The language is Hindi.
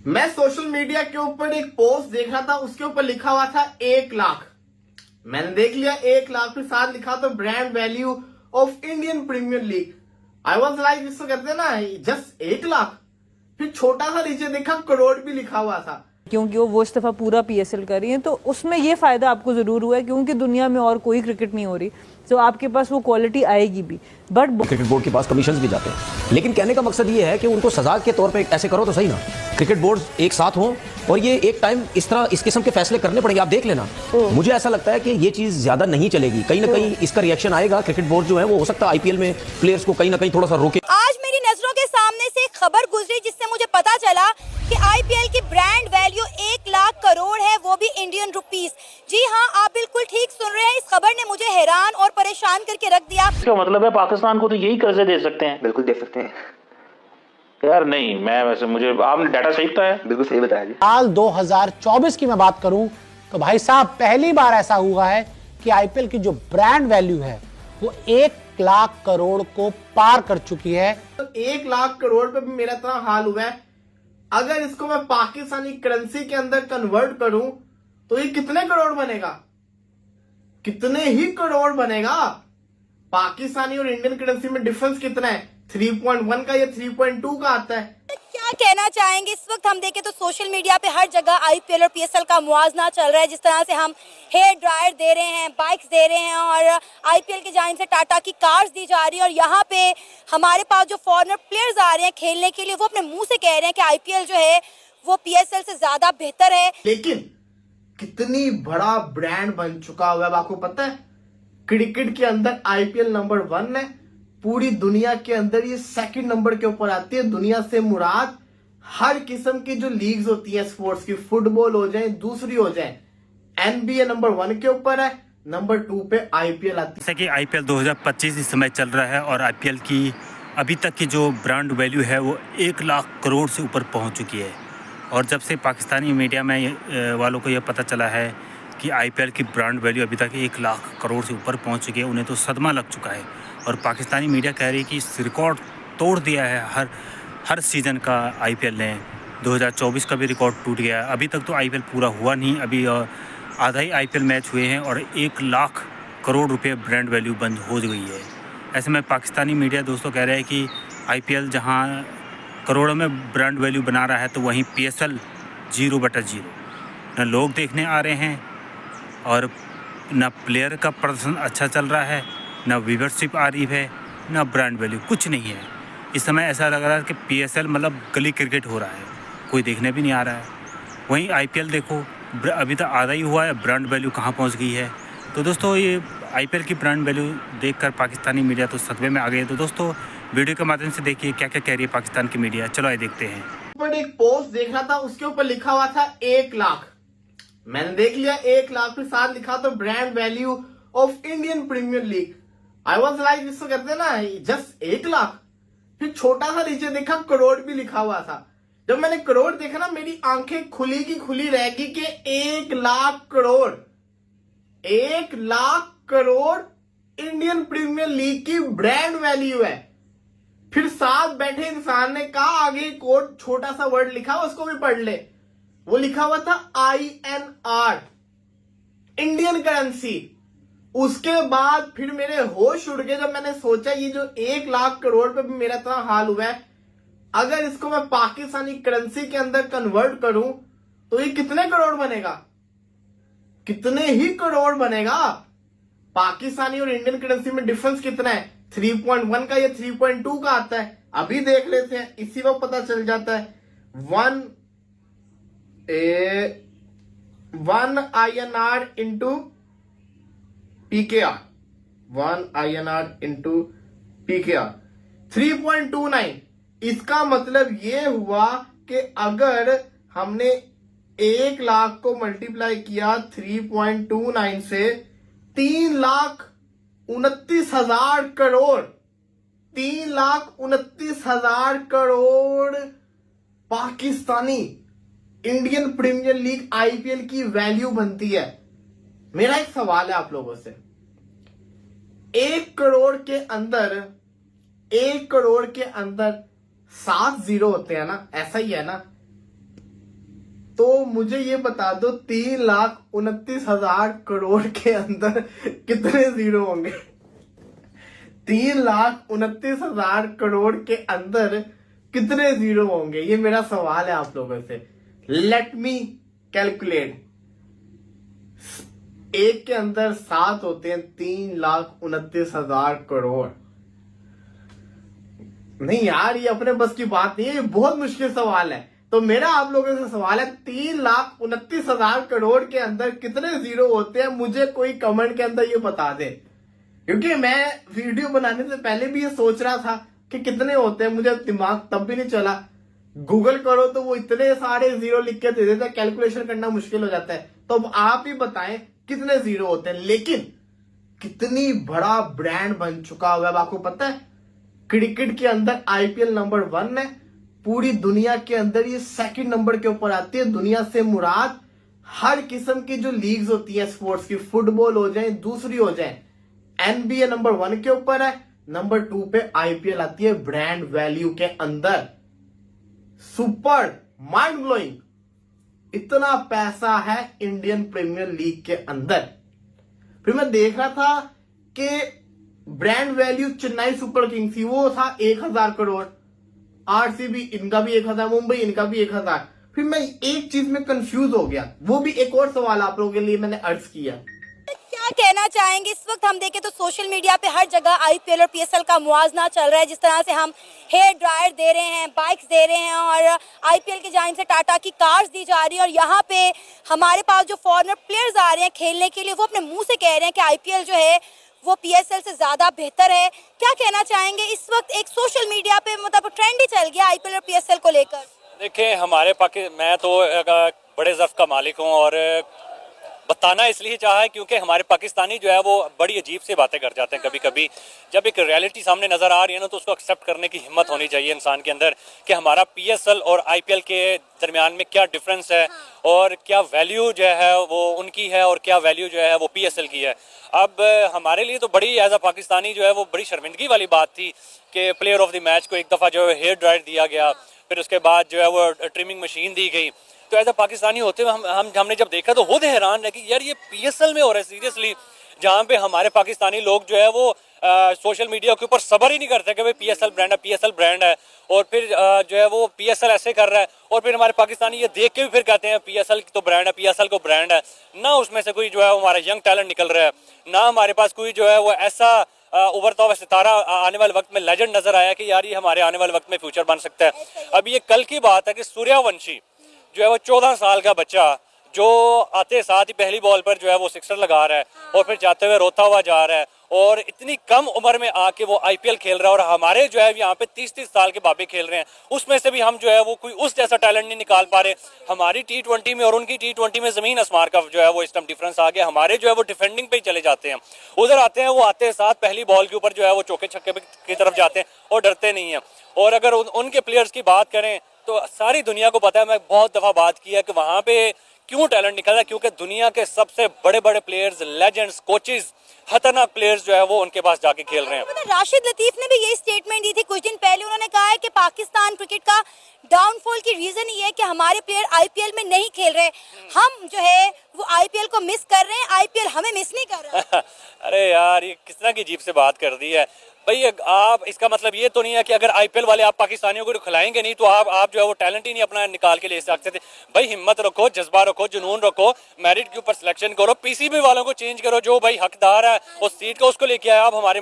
मैं सोशल मीडिया के ऊपर एक पोस्ट देख रहा था, उसके ऊपर लिखा हुआ था 1 लाख। मैंने देख लिया 1 लाख, फिर साथ लिखा था brand value of Indian premier league. I was like, जिसको कहते हैं ना जस्ट 1 लाख। फिर छोटा सा नीचे देखा करोड़ भी लिखा हुआ था, क्योंकि वो इस दफा पूरा पीएसएल कर रही है, तो उसमें ये फायदा आपको जरूर हुआ है क्योंकि दुनिया में और कोई क्रिकेट नहीं हो रही, तो आपके पास वो क्वालिटी आएगी भी। बट क्रिकेट बोर्ड के पास कमीशंस भी जाते हैं, लेकिन कहने का मकसद ये है कि उनको सजा के तौर पे ऐसे करो तो सही ना। क्रिकेट बोर्ड एक साथ हों और ये एक टाइम इस तरह इस किस्म के फैसले करने पड़ेंगे। आप देख लेना, मुझे ऐसा लगता है कि ये चीज ज्यादा नहीं चलेगी। कहीं ना कहीं इसका रिएक्शन आएगा। क्रिकेट बोर्ड जो है वो हो सकता है आईपीएल में प्लेयर्स को कहीं ना कहीं थोड़ा सा रोके। आज मेरी नजरों के सामने से एक खबर गुजरी जिससे मुझे पता चला कि आईपीएल की ब्रांड वैल्यू 1 लाख करोड़ है, वो भी इंडियन रुपीस। जी हाँ, आप बिल्कुल ठीक सुन रहे हैं। इस खबर ने मुझे हैरान और परेशान करके रख दिया। क्या मतलब है, पाकिस्तान को तो यही कर्जे दे सकते हैं? बिल्कुल दे सकते हैं यार नहीं, मैं वैसे मुझे आपने डाटा सही बताया। बिल्कुल सही बताया जी। साल 2024 की मैं बात करूं तो भाई साहब पहली बार ऐसा हुआ है कि आईपीएल की जो ब्रांड वैल्यू है वो 1 लाख करोड़ को पार कर चुकी है। तो 1 लाख करोड़ पे भी मेरा इतना हाल हुआ है। अगर इसको मैं पाकिस्तानी करेंसी के अंदर कन्वर्ट करूं तो ये कितने करोड़ बनेगा? कितने ही करोड़ बनेगा? पाकिस्तानी और इंडियन करेंसी में डिफरेंस कितना है? 3.1 का या 3.2 का आता है। क्या कहना चाहेंगे? इस वक्त हम देखें तो सोशल मीडिया पे हर जगह आईपीएल और पीएसएल का मुआवजा चल रहा है। जिस तरह से हम हेयर ड्रायर दे रहे हैं, बाइक्स दे रहे हैं और आईपीएल की जानिब से टाटा की कार्स दी जा रही है, और यहाँ पे हमारे पास जो फॉरेनर प्लेयर्स आ रहे हैं खेलने के लिए, वो अपने मुंह से कह रहे हैं कि आईपीएल जो है वो पीएसएल से ज्यादा बेहतर है। लेकिन कितनी बड़ा ब्रांड बन चुका हुआ है आपको पता है? क्रिकेट के अंदर आईपीएल नंबर 1 है, पूरी दुनिया के अंदर ये सेकंड नंबर के ऊपर आती है। दुनिया से मुराद हर किस्म की जो लीग्स होती है स्पोर्ट्स की, फुटबॉल हो जाए, दूसरी हो जाए, एनबीए नंबर 1 के ऊपर है, नंबर 2 पे आईपीएल आती है। जैसे कि आईपीएल 2025 इस समय चल रहा है और आईपीएल की अभी तक की जो ब्रांड वैल्यू है वो 1 लाख करोड़ से ऊपर पहुंच चुकी है। और जब से पाकिस्तानी मीडिया में वालों को यह पता चला है कि आईपीएल की ब्रांड वैल्यू अभी तक 1 लाख करोड़ से ऊपर पहुंच चुकी है, उन्हें तो सदमा लग चुका है। और पाकिस्तानी मीडिया कह रही है कि इस रिकॉर्ड तोड़ दिया है हर सीज़न का आईपीएल ने। 2024 का भी रिकॉर्ड टूट गया है। अभी तक तो आईपीएल पूरा हुआ नहीं, अभी आधा ही आईपीएल मैच हुए हैं और 1 लाख करोड़ रुपए ब्रांड वैल्यू बंद हो गई है। ऐसे में पाकिस्तानी मीडिया दोस्तों कह रहे हैं कि आईपीएल जहां करोड़ों में ब्रांड वैल्यू बना रहा है तो वहीं पीएसएल 0/0। न लोग देखने आ रहे हैं और न प्लेयर का प्रदर्शन अच्छा चल रहा है, न व्यूवरशिप आ रही है, न ब्रांड वैल्यू, कुछ नहीं है। इस समय ऐसा लग रहा है कि पीएसएल मतलब गली क्रिकेट हो रहा है, कोई देखने भी नहीं आ रहा है। वहीं आईपीएल देखो, अभी तक आधा ही हुआ है, ब्रांड वैल्यू कहाँ पहुँच गई है। तो दोस्तों ये आईपीएल की ब्रांड वैल्यू देखकर पाकिस्तानी मीडिया तो सदमे में आ गई है। तो दोस्तों वीडियो के माध्यम से देखिए क्या क्या कह रही है पाकिस्तान की मीडिया। चलो आइए देखते हैं। पर एक पोस्ट देख रहा था, उसके ऊपर लिखा हुआ था 1 लाख। मैंने देख लिया 1 लाख, फिर साथ लिखा था brand value of Indian premier league. I was like, जिसको कहते हैं ना जस्ट 1 लाख। फिर छोटा सा नीचे देखा करोड़ भी लिखा हुआ था। जब मैंने करोड़ देखा ना, मेरी आंखें खुली की खुली रह गई कि 1 lakh crore, 1 lakh crore Indian premier league की ब्रांड वैल्यू है। फिर साथ बैठे इंसान ने कहा, आगे कोड छोटा सा वर्ड लिखा, उसको भी पढ़ ले। वो लिखा हुआ था INR, इंडियन करेंसी। उसके बाद फिर मेरे होश उड़ गए जब मैंने सोचा ये जो 1 लाख करोड़ पे भी मेरा इतना हाल हुआ है, अगर इसको मैं पाकिस्तानी करेंसी के अंदर कन्वर्ट करूं तो ये कितने करोड़ बनेगा? कितने ही करोड़ बनेगा? पाकिस्तानी और इंडियन करेंसी में डिफरेंस कितना है? 3.1 का या 3.2 का आता है। अभी देख लेते हैं, इसी वक्त पता चल जाता है। 1 INR into PKR, 1 INR into PKR 3.29। इसका मतलब ये हुआ कि अगर हमने 1 लाख को मल्टीप्लाई किया 3.29 से, 3,29,000 crore, 3,29,000 crore Pakistani Indian premier league IPL की वैल्यू बनती है। मेरा एक सवाल है आप लोगों से, 1 करोड़ के अंदर 1 करोड़ के अंदर 7 जीरो होते हैं ना, ऐसा ही है ना? तो मुझे ये बता दो 3,29,000 करोड़ के अंदर कितने जीरो होंगे? 3,29,000 करोड़ के अंदर कितने जीरो होंगे? ये मेरा सवाल है आप लोगों से। Let me calculate. एक के अंदर 7 होते हैं, 3,29,000 करोड़। नहीं यार, ये अपने बस की बात नहीं है, ये बहुत मुश्किल सवाल है। तो मेरा आप लोगों से सवाल है, 3,29,000 करोड़ के अंदर कितने जीरो होते हैं? मुझे कोई कमेंट के अंदर ये बता दे, क्योंकि मैं वीडियो बनाने से पहले भी ये सोच रहा था कि कितने होते हैं, मुझे दिमाग तब भी नहीं चला। गूगल करो तो वो इतने सारे जीरो लिख के दे देते हैं, कैलकुलेशन करना मुश्किल हो जाता है। तो अब आप ही बताएं कितने जीरो होते हैं। लेकिन कितनी बड़ा ब्रांड बन चुका हुआ है आपको पता है? क्रिकेट के अंदर आईपीएल नंबर 1 है, पूरी दुनिया के अंदर ये सेकंड नंबर के ऊपर आती है। दुनिया से मुराद हर किस्म की जो लीग्स होती है स्पोर्ट्स की, फुटबॉल हो जाए, दूसरी हो जाए, एनबीए नंबर 1 के ऊपर है, नंबर 2 पे आईपीएल आती है ब्रांड वैल्यू के अंदर। सुपर माइंड ब्लोइंग, इतना पैसा है इंडियन प्रीमियर लीग के अंदर। फिर मैं देख रहा था कि brand value Chennai super Kings थी, वो था 1,000 करोड़, आरसीबी इनका भी 1,000, मुंबई इनका भी 1,000। फिर मैं एक चीज में कंफ्यूज हो गया, वो भी एक और सवाल आप लोगों के लिए मैंने अर्ज किया। क्या कहना चाहेंगे? इस वक्त हम देखें तो सोशल मीडिया पे हर जगह आईपीएल और पीएसएल का मुआवजा चल रहा है। जिस तरह से हम हेयर ड्रायर दे रहे हैं, बाइक्स दे रहे हैं और आईपीएल की जानिब से टाटा की कार्स दी जा रही है, और यहाँ पे हमारे पास जो फॉरेनर प्लेयर्स आ रहे हैं खेलने के लिए, वो अपने मुंह से कह रहे हैं कि आईपीएल जो है वो पीएसएल से ज्यादा बेहतर है। क्या कहना चाहेंगे? इस वक्त एक सोशल मीडिया पे मतलब ट्रेंड ही चल गया आईपीएल और पीएसएल को लेकर। देखिए, हमारे मैं तो बड़े ज़र्फ का मालिक हूँ, और बताना इसलिए चाहा है क्योंकि हमारे पाकिस्तानी जो है वो बड़ी अजीब सी बातें कर जाते हैं कभी कभी। जब एक रियलिटी सामने नज़र आ रही है ना, तो उसको एक्सेप्ट करने की हिम्मत होनी चाहिए इंसान के अंदर कि हमारा पीएसएल और आईपीएल के दरमियान में क्या डिफरेंस है, और क्या वैल्यू जो है वो उनकी है और क्या वैल्यू जो है वो पीएसएल की है। अब हमारे लिए तो बड़ी एज अ पाकिस्तानी जो है वो बड़ी शर्मिंदगी वाली बात थी कि प्लेयर ऑफ द मैच को एक दफ़ा जो है हेयर ड्रायर दिया गया, फिर उसके बाद जो है वो ट्रिमिंग मशीन दी गई। तो एज अ पाकिस्तानी होते हुए हमने जब देखा तो खुद हैरान है कि यार ये पीएसएल में हो रहा है सीरियसली, जहाँ पे हमारे पाकिस्तानी लोग जो है वो सोशल मीडिया के ऊपर सब्र ही नहीं करते कि भाई पीएसएल ब्रांड है, पीएसएल ब्रांड है, और फिर जो है वो पीएसएल ऐसे कर रहा है, और फिर हमारे पाकिस्तानी ये देख के भी फिर कहते हैं पीएसएल तो ब्रांड है, पीएसएल को ब्रांड है। ना उसमें से कोई जो है हमारा यंग टैलेंट निकल रहा है, ना हमारे पास कोई जो है वो ऐसा उभरता हुआ सितारा आने वाले वक्त में लेजेंड नजर आया कि यार ये हमारे आने वाले वक्त में फ्यूचर बन सकता है। अब ये कल की बात है कि सूर्यवंशी जो है वो 14 साल का बच्चा जो आते साथ ही पहली बॉल पर जो है वो सिक्सर लगा रहा है, और फिर जाते हुए रोता हुआ जा रहा है, और इतनी कम उम्र में आके वो आईपीएल खेल रहा है। और हमारे जो है यहाँ पे 30-30 साल के बाबे खेल रहे हैं, उसमें से भी हम जो है वो कोई उस जैसा टैलेंट नहीं निकाल पा रहे। हमारी T20 में और उनकी T20 में जमीन आसमान का जो है वो इस टाइम डिफरेंस आ गया। हमारे जो है वो डिफेंडिंग पे ही चले जाते हैं, उधर आते हैं वो आते साथ पहली बॉल के ऊपर जो है वो चौके छक्के की तरफ जाते हैं और डरते नहीं हैं। और अगर उनके प्लेयर्स की बात करें तो सारी दुनिया को पता है, मैं बहुत दफ़ा बात की है कि वहाँ पे क्यों टैलेंट निकल रहा है, क्योंकि दुनिया के सबसे बड़े बड़े प्लेयर्स, लेजेंड्स, कोचेस, खतरनाक प्लेयर्स जो है वो उनके पास जाके खेल रहे हैं। राशिद लतीफ ने भी यही स्टेटमेंट दी थी कुछ दिन पहले। उन्होंने कहा है कि पाकिस्तान क्रिकेट का डाउनफॉल की रीजन ये है कि हमारे प्लेयर आईपीएल में नहीं खेल रहे, हम जो है वो आईपीएल को मिस कर रहे हैं, आईपीएल हमें मिस नहीं कर रहा। अरे यार, ये किस तरह की अजीब से बात कर दी है भाई। आप इसका मतलब ये तो नहीं है कि अगर आईपीएल वाले आप पाकिस्तानियों को खिलाएंगे नहीं तो आप जो है वो टैलेंट ही नहीं अपना निकाल के ले सकते थे। भाई हिम्मत रखो, जज्बा रखो, जुनून रखो, मेरिट के ऊपर सिलेक्शन करो, पीसीबी वालों को चेंज करो, जो भाई हकदार है उस सीट को उसको लेके आए आप हमारे